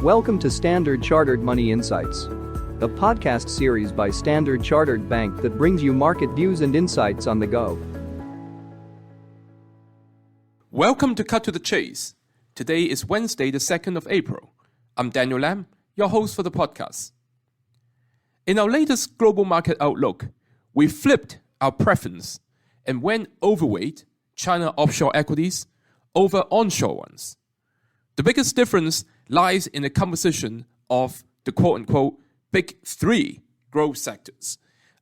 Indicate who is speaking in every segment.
Speaker 1: Welcome to Standard Chartered Money Insights, a podcast series by Standard Chartered Bank that brings you market views and insights on the go.
Speaker 2: Welcome to Cut to the Chase. Today is Wednesday, the 2nd of April. I'm Daniel Lam, your host for the podcast. In our latest global market outlook, we flipped our preference and went overweight China offshore equities over onshore ones. The biggest difference lies in the composition of the quote-unquote big three growth sectors,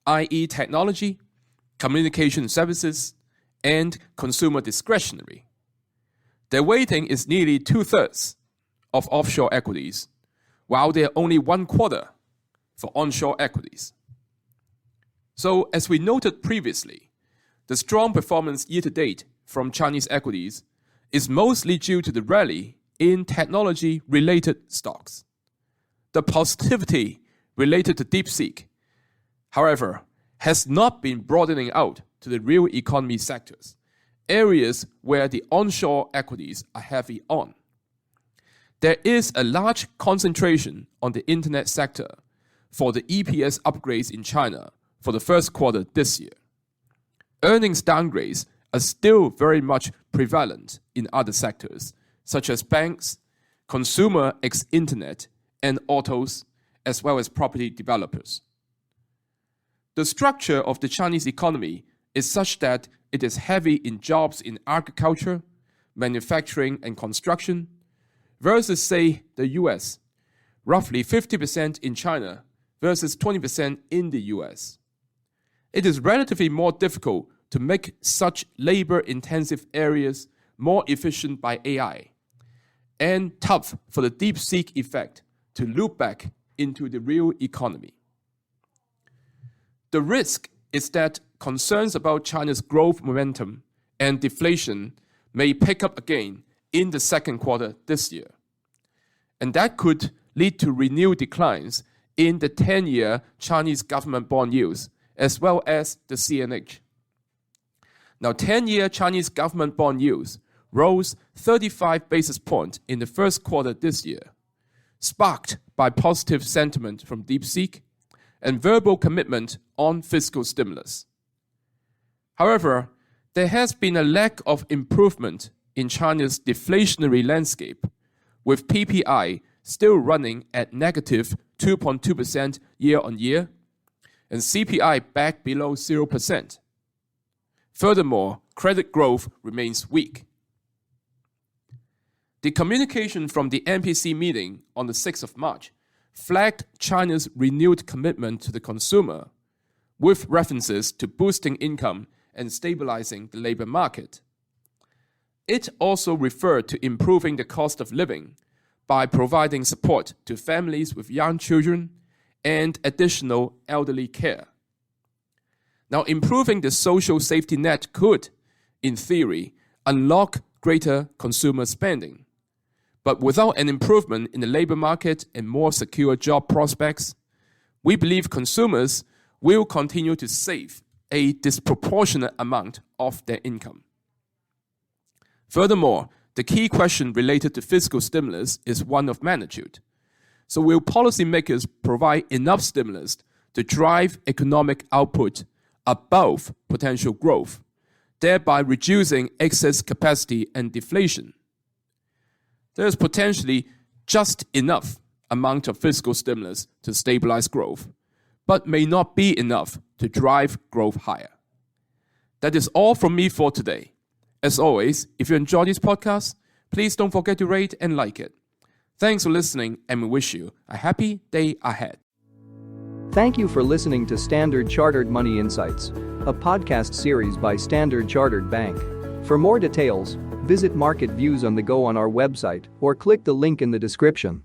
Speaker 2: i.e. technology, communication services, and consumer discretionary. Their weighting is nearly 2/3 of offshore equities, while they are only 1/4 for onshore equities. So, as we noted previously, the strong performance year-to-date from Chinese equities is mostly due to the rally in technology-related stocks. The positivity related to DeepSeek, however, has not been broadening out to the real economy sectors, areas where the onshore equities are heavy on. There is a large concentration on the internet sector for the EPS upgrades in China for the first quarter this year. Earnings downgrades are still very much prevalent in other sectors, such as banks, consumer ex-internet, and autos, as well as property developers. The structure of the Chinese economy is such that it is heavy in jobs in agriculture, manufacturing, and construction, versus, say, the US, roughly 50% in China versus 20% in the US. It is relatively more difficult to make such labor-intensive areas more efficient by AI, and tough for the DeepSeek effect to loop back into the real economy. The risk is that concerns about China's growth momentum and deflation may pick up again in the second quarter this year. And that could lead to renewed declines in the 10-year Chinese government bond yields, as well as the CNH. Now, 10-year Chinese government bond yields rose 35 basis points in the first quarter this year, sparked by positive sentiment from DeepSeek and verbal commitment on fiscal stimulus. However, there has been a lack of improvement in China's deflationary landscape, with PPI still running at negative 2.2% year-on-year and CPI back below 0%. Furthermore, credit growth remains weak. The communication from the NPC meeting on the 6th of March flagged China's renewed commitment to the consumer, with references to boosting income and stabilizing the labor market. It also referred to improving the cost of living by providing support to families with young children and additional elderly care. Now, improving the social safety net could, in theory, unlock greater consumer spending. But without an improvement in the labor market and more secure job prospects, we believe consumers will continue to save a disproportionate amount of their income. Furthermore, the key question related to fiscal stimulus is one of magnitude. So will policymakers provide enough stimulus to drive economic output above potential growth, thereby reducing excess capacity and deflation? There is potentially just enough amount of fiscal stimulus to stabilize growth, but may not be enough to drive growth higher. That is all from me for today. As always, if you enjoy this podcast, please don't forget to rate and like it. Thanks for listening, and we wish you a happy day ahead.
Speaker 1: Thank you for listening to Standard Chartered Money Insights, a podcast series by Standard Chartered Bank. For more details, visit Market Views on the Go on our website or click the link in the description.